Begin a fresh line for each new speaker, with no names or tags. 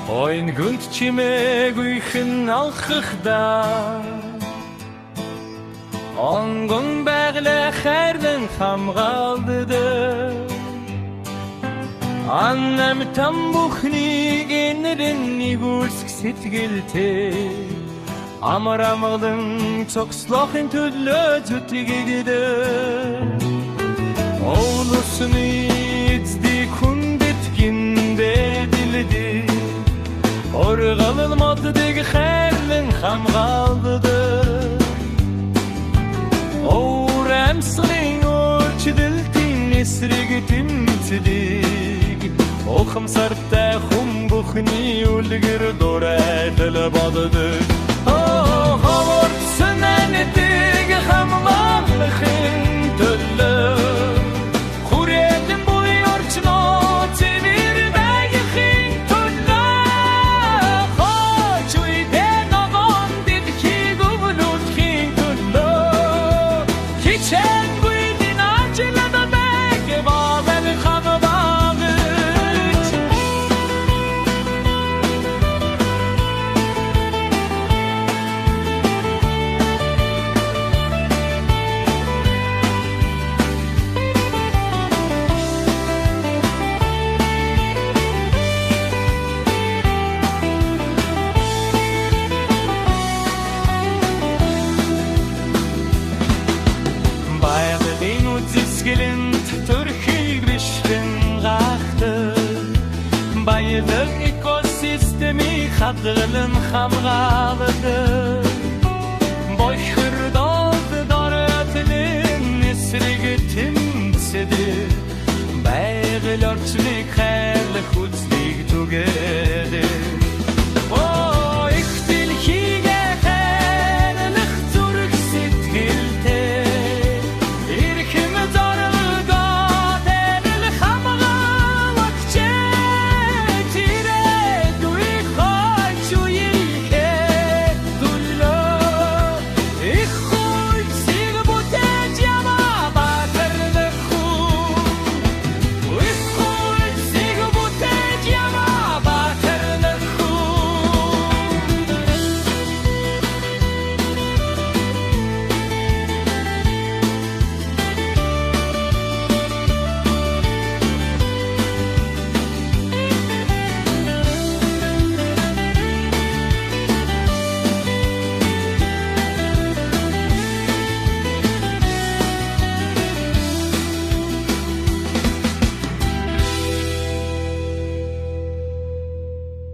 Ойн гүнд чимээг үйхэн алхахдаа онгон байглаа хайрлан хамгаалдаг Аннам там бүхнийг энэрэн нэгүүлсэх сэтгэлтэй Амар амгалан цогцлохын төлөө зүтгэгдээ Оулусны эздэг хүндэт гиндээ дилдэг Оргалмаддаг хайрлан хамгаалдаг Оор амьсгалын өөрчлөлтийн эсрэг тэмцдэг Ухамсартай хүн бүхний үлгэр дурайтал боддог Ховорцсон анэдэг хамгаалахын төлөө Хүрээлэн буй орчноо цэвэр байхын төлөө Хоч үйдээ ногоон дэлхийг өвлүүлэхийн төлөө Хичээлгүй din ажлада байг бавар хамбаагч Зисгэлэнт төрхийг бишгэн гахдаг Баялаг экосистемийг хадгалан хамгаалдаг Бохирдоод дороотлын эсрэг тэмцдэг Байгаль орчныг хайрлах үзлийг түгэл